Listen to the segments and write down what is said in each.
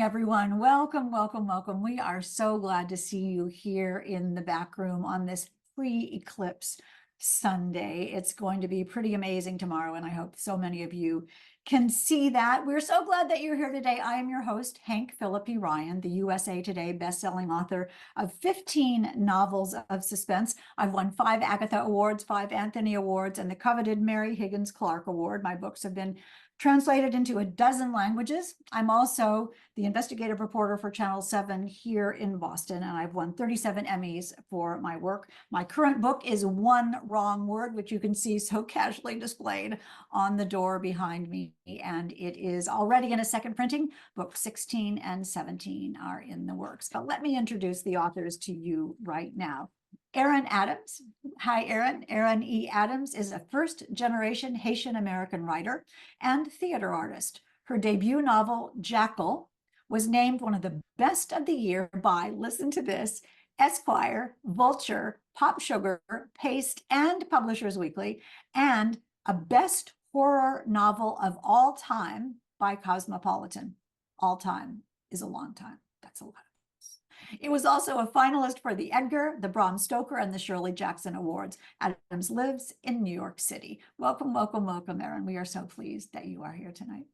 everyone. Welcome, welcome, welcome. We are so glad to see you here in the back room on this pre-eclipse Sunday. It's going to be pretty amazing tomorrow, and I hope so many of you can see that. We're so glad that you're here today. I am your host, Hank Philippi Ryan, the USA Today bestselling author of 15 novels of suspense. I've won 5 Agatha Awards, 5 Anthony Awards, and the coveted Mary Higgins Clark Award. My books have been translated into a dozen languages. I'm also the investigative reporter for Channel 7 here in Boston, and I've won 37 Emmys for my work. My current book is One Wrong Word, which you can see so casually displayed on the door behind me, and it is already in a second printing. Book 16 and 17 are in the works. But let me introduce the authors to you right now. Erin Adams. Hi, Erin. Erin E. Adams is a first-generation Haitian-American writer and theater artist. Her debut novel, Jackal, was named one of the best of the year by, listen to this, Esquire, Vulture, Pop Sugar, Paste, and Publishers Weekly, and a best horror novel of all time by Cosmopolitan. All time is a long time. That's a lot. It was also a finalist for the Edgar, the Bram Stoker, and the Shirley Jackson Awards. Adams lives in New York City. Welcome, welcome, welcome, Erin. We are so pleased that you are here tonight.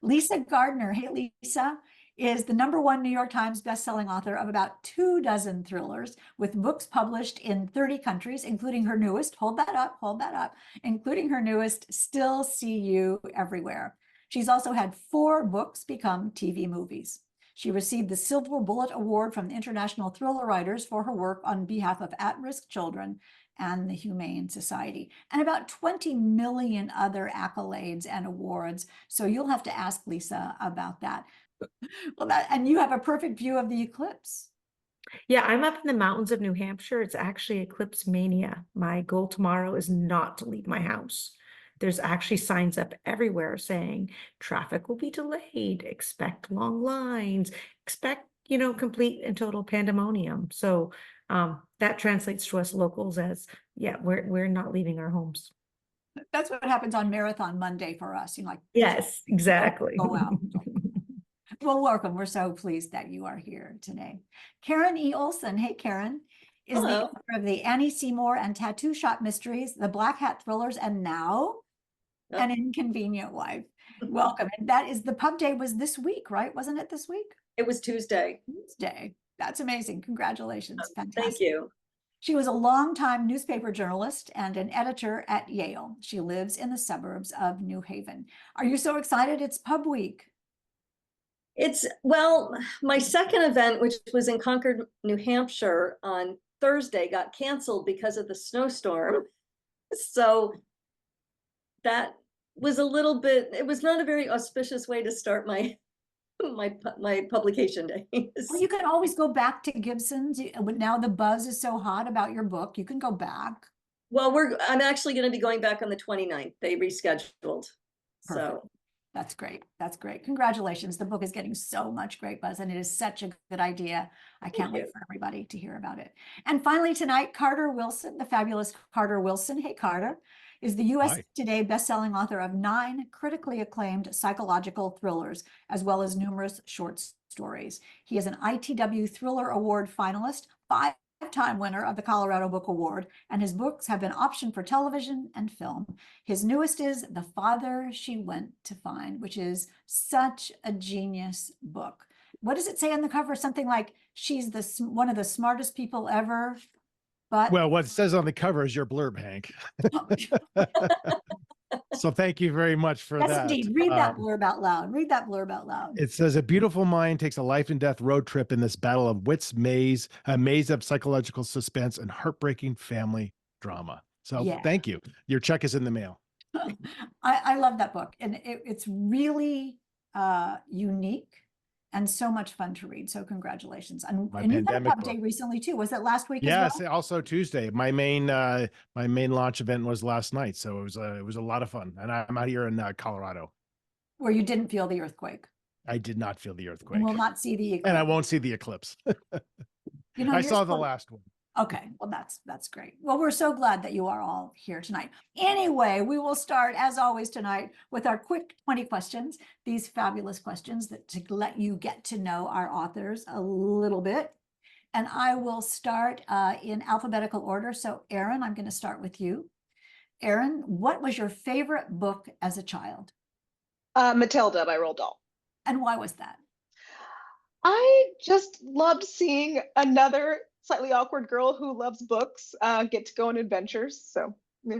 Lisa Gardner. Hey, Lisa is the #1 New York Times bestselling author of about 24 thrillers, with books published in 30 countries, including her newest, hold that up, including her newest, Still See You Everywhere. She's also had 4 books become TV movies. She received the Silver Bullet Award from the International Thriller Writers for her work on behalf of at-risk children and the Humane Society, and about 20 million other accolades and awards. So you'll have to ask Lisa about that. Well, and you have a perfect view of the eclipse. Yeah, I'm up in the mountains of New Hampshire. It's actually eclipse mania. My goal tomorrow is not to leave my house. There's actually signs up everywhere saying traffic will be delayed, expect long lines, expect, complete and total pandemonium. So that translates to us locals as, yeah, we're not leaving our homes. That's what happens on Marathon Monday for us. Yes, exactly. Go out. Well, welcome. We're so pleased that you are here today. Karen E. Olson. Hey, Karen. Is Hello. the author of the Annie Seymour and Tattoo Shop Mysteries, the Black Hat Thrillers, and now An Inconvenient Wife. Welcome. And that is, the pub day was this week, right? Wasn't it this week? It was Tuesday. Tuesday. That's amazing. Congratulations. Fantastic. Thank you. She was a longtime newspaper journalist and an editor at Yale. She lives in the suburbs of New Haven. Are you so excited? It's pub week. Well, my second event, which was in Concord, New Hampshire on Thursday, got canceled because of the snowstorm. So that was it was not a very auspicious way to start my publication days. Well, you can always go back to Gibson's. Now the buzz is so hot about your book. You can go back. Well, I'm actually going to be going back on the 29th. They rescheduled. Perfect. So that's great. That's great. Congratulations. The book is getting so much great buzz, and it is such a good idea. I can't wait for everybody to hear about it. And finally tonight, Carter Wilson, the fabulous Carter Wilson. Hey, Carter, is the USA Today bestselling author of 9 critically acclaimed psychological thrillers, as well as numerous short stories. He is an ITW Thriller Award finalist, 5-time winner of the Colorado Book Award, and his books have been optioned for television and film. His newest is The Father She Went to Find, which is such a genius book. What does it say on the cover? Something like, she's one of the smartest people ever. But well, what it says on the cover is your blurb, Hank. So thank you very much for that. Yes, indeed. Read that blurb out loud. Read that blurb out loud. It says, a beautiful mind takes a life and death road trip in this battle of wits, a maze of psychological suspense and heartbreaking family drama. So Thank you. Your check is in the mail. I love that book. And it's really unique and so much fun to read. So congratulations. And you had a pub day recently too. Was it last week? Yes, as well? Also Tuesday. My main launch event was last night. So it was a lot of fun. And I'm out here in Colorado. Where you didn't feel the earthquake. I did not feel the earthquake. And will not see the eclipse. And I won't see the eclipse. I saw the last one. Okay, well, that's great. Well, we're so glad that you are all here tonight. Anyway, we will start, as always, tonight with our quick 20 questions, these fabulous questions that to let you get to know our authors a little bit. And I will start in alphabetical order. So, Erin, I'm going to start with you. Erin, what was your favorite book as a child? Matilda by Roald Dahl. And why was that? I just loved seeing another slightly awkward girl who loves books get to go on adventures. So, yeah.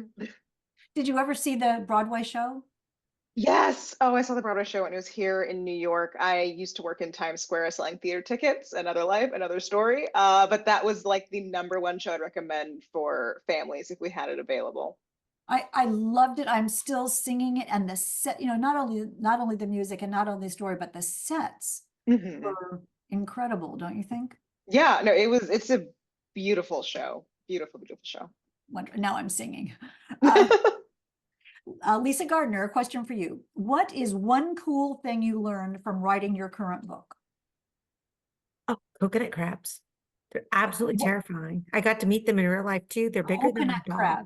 Did you ever see the Broadway show? Yes. Oh, I saw the Broadway show when it was here in New York. I used to work in Times Square selling theater tickets, Another Life, Another Story. But that was like the #1 show I'd recommend for families if we had it available. I loved it. I'm still singing it, and the set, not only the music and not only the story, but the sets were incredible, don't you think? Yeah, no, it's a beautiful show. Beautiful, beautiful show. Now I'm singing. Lisa Gardner, a question for you. What is one cool thing you learned from writing your current book? Oh, coconut crabs. They're absolutely terrifying. I got to meet them in real life too. They're bigger than my Coconut dog. crab.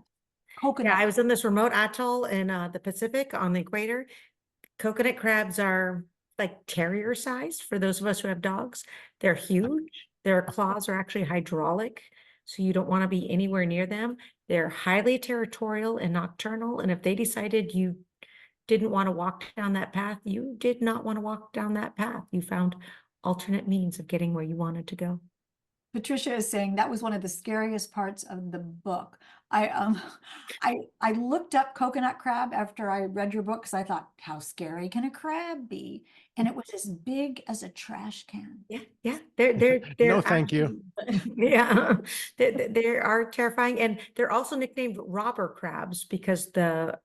Coconut. Yeah, I was in this remote atoll in the Pacific on the equator. Coconut crabs are like terrier size for those of us who have dogs. They're huge. Their claws are actually hydraulic, so you don't want to be anywhere near them. They're highly territorial and nocturnal, and if they decided you didn't want to walk down that path, you did not want to walk down that path. You found alternate means of getting where you wanted to go. Patricia is saying that was one of the scariest parts of the book. I looked up coconut crab after I read your book because I thought, how scary can a crab be? And it was as big as a trash can. Yeah. They're No, thank you. Yeah, they are terrifying, and they're also nicknamed robber crabs because the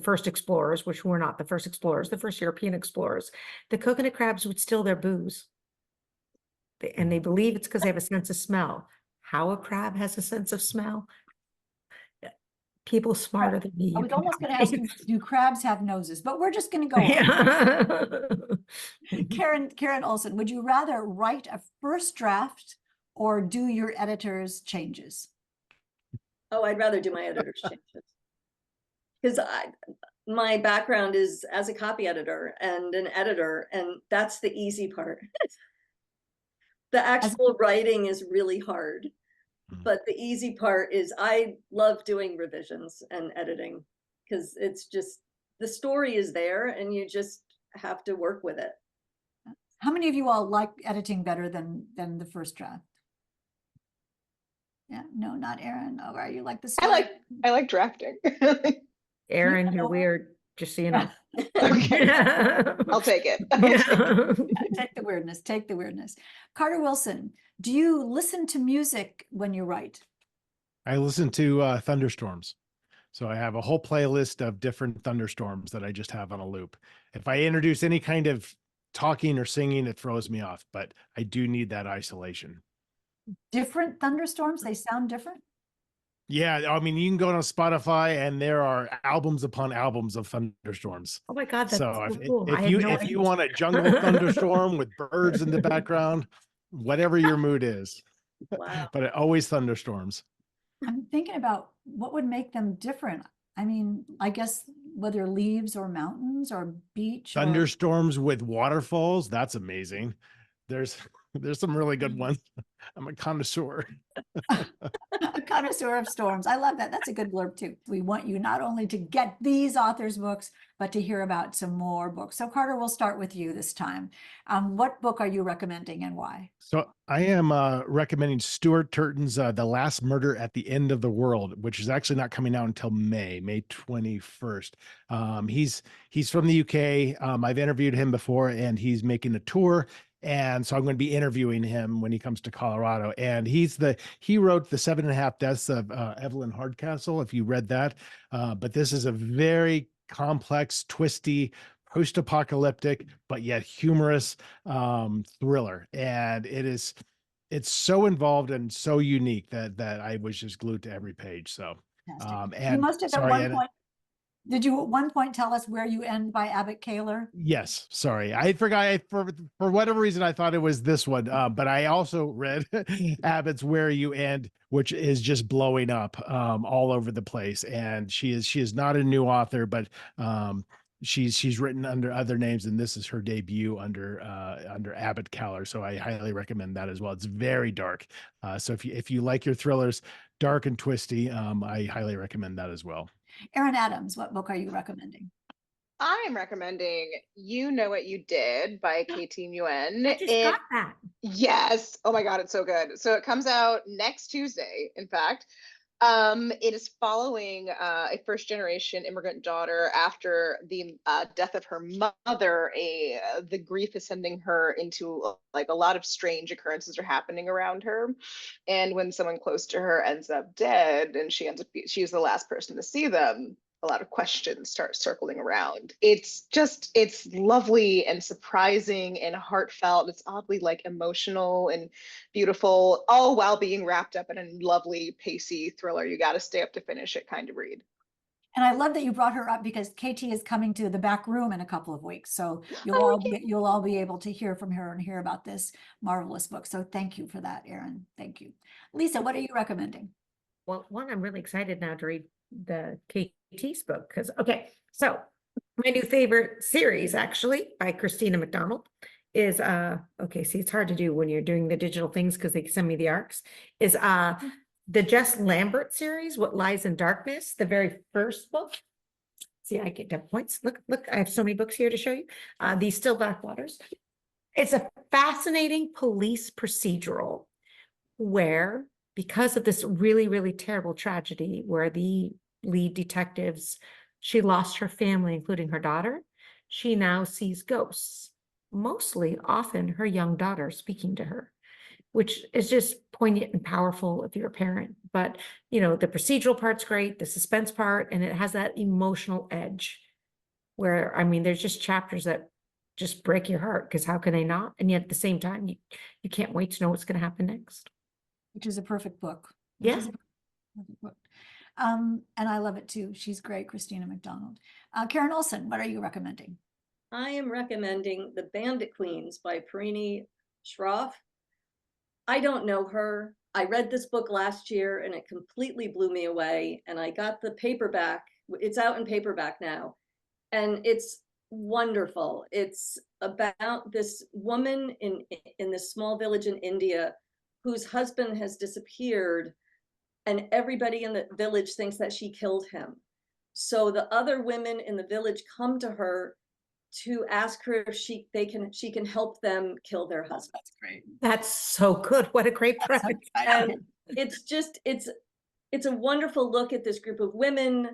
first explorers, which were not the first explorers, the first European explorers, the coconut crabs would steal their booze. And they believe it's because they have a sense of smell. How a crab has a sense of smell? People smarter than me. I was almost going to ask you, do crabs have noses? But we're just going to go on. Karen Olson, would you rather write a first draft or do your editor's changes? Oh, I'd rather do my editor's changes. Because my background is as a copy editor and an editor, and that's the easy part. The actual writing is really hard, but the easy part is I love doing revisions and editing because it's just, the story is there and you just have to work with it. How many of you all like editing better than the first draft? Yeah, no, not Erin. Oh, are you like the story? I like drafting. Erin, you're weird, just so you know. Okay. I'll take it. Take the weirdness, take the weirdness. Carter Wilson, do you listen to music when you write? I listen to thunderstorms. So I have a whole playlist of different thunderstorms that I just have on a loop. If I introduce any kind of talking or singing, it throws me off, but I do need that isolation. Different thunderstorms? They sound different? Yeah, I mean, you can go on Spotify and there are albums upon albums of thunderstorms. Oh my God, that's so cool. if you want a jungle thunderstorm with birds in the background, whatever your mood is. Wow. But it always thunderstorms. I'm thinking about what would make them different. I mean, I guess whether leaves or mountains or beach. Thunderstorms with waterfalls, that's amazing. There's some really good ones. I'm a connoisseur. A connoisseur of storms. I love that. That's a good blurb too. We want you not only to get these authors' books, but to hear about some more books. So Carter, we'll start with you this time. What book are you recommending and why? So I am recommending Stuart Turton's The Last Murder at the End of the World, which is actually not coming out until May 21st. He's from the UK. I've interviewed him before and he's making a tour. And so I'm going to be interviewing him when he comes to Colorado. And he wrote The 7.5 Deaths of Evelyn Hardcastle, if you read that. But this is a very complex, twisty, post-apocalyptic, but yet humorous thriller. And it's so involved and so unique that I was just glued to every page. So, You and must have sorry, at one point. Did you at one point tell us Where You End by Abbott Kaler? Yes, sorry, I forgot. For whatever reason, I thought it was this one, but I also read Abbott's "Where You End," which is just blowing up all over the place. And she is not a new author, but she's written under other names, and this is her debut under Abbott Kaler. So I highly recommend that as well. It's very dark, so if you like your thrillers, dark and twisty, I highly recommend that as well. Erin Adams, what book are you recommending? I'm recommending You Know What You Did by KT Nguyen. I just got that. Yes. Oh my God, it's so good. So it comes out next Tuesday, in fact. It is following a first generation immigrant daughter after the death of her mother. The grief is sending her into like a lot of strange occurrences are happening around her. And when someone close to her ends up dead and she's the last person to see them, a lot of questions start circling around. It's lovely and surprising and heartfelt. It's oddly like emotional and beautiful, all while being wrapped up in a lovely, pacey thriller. You got to stay up to finish it kind of read. And I love that you brought her up because KT is coming to the back room in a couple of weeks. So Oh, you'll all be able to hear from her and hear about this marvelous book. So thank you for that, Erin. Thank you. Lisa, what are you recommending? Well, one, I'm really excited now to read the KT's book because, okay, so my new favorite series actually by Christina McDonald is, okay, see, it's hard to do when you're doing the digital things because they send me the arcs, is the Jess Lambert series, What Lies in Darkness, the very first book. See, I get double points. Look, I have so many books here to show you. These Still Black Waters. It's a fascinating police procedural where, because of this really, really terrible tragedy where the lead detectives, she lost her family, including her daughter, she now sees ghosts, mostly often her young daughter speaking to her, which is just poignant and powerful if you're a parent. But, you know, the procedural part's great, the suspense part, and it has that emotional edge where, I mean, there's just chapters that just break your heart because how can they not? And yet at the same time, you can't wait to know what's going to happen next. Which is a perfect book. Yeah. Perfect book. And I love it too. She's great, Christina McDonald. Karen Olson, what are you recommending? I am recommending The Bandit Queens by Parini Shroff. I don't know her. I read this book last year and it completely blew me away. And I got the paperback. It's out in paperback now. And it's wonderful. It's about this woman in this small village in India whose husband has disappeared, and everybody in the village thinks that she killed him. So the other women in the village come to her to ask her if she can help them kill their husband. That's great. That's so good. What a great That's so premise. exciting. And it's just it's a wonderful look at this group of women.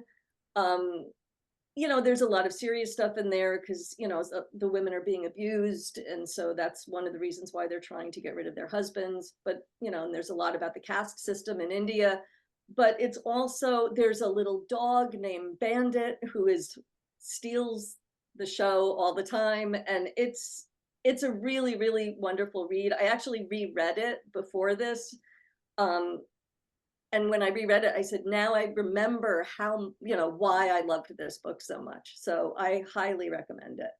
You know, there's a lot of serious stuff in there because, you know, the women are being abused. And so that's one of the reasons why they're trying to get rid of their husbands. But, you know, and there's a lot about the caste system in India. But it's also, there's a little dog named Bandit who steals the show all the time. And it's a really, really wonderful read. I actually reread it before this. And when I reread it, I said, now I remember how, you know, why I loved this book so much. So I highly recommend it.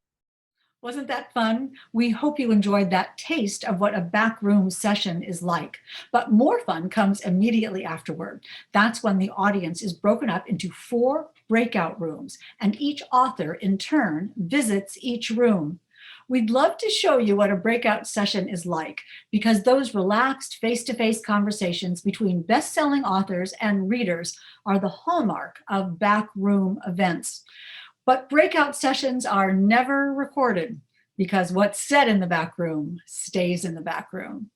Wasn't that fun? We hope you enjoyed that taste of what a backroom session is like. But more fun comes immediately afterward. That's when the audience is broken up into 4 breakout rooms, and each author in turn visits each room. We'd love to show you what a breakout session is like, because those relaxed face-to-face conversations between best-selling authors and readers are the hallmark of backroom events. But breakout sessions are never recorded because what's said in the back room stays in the back room.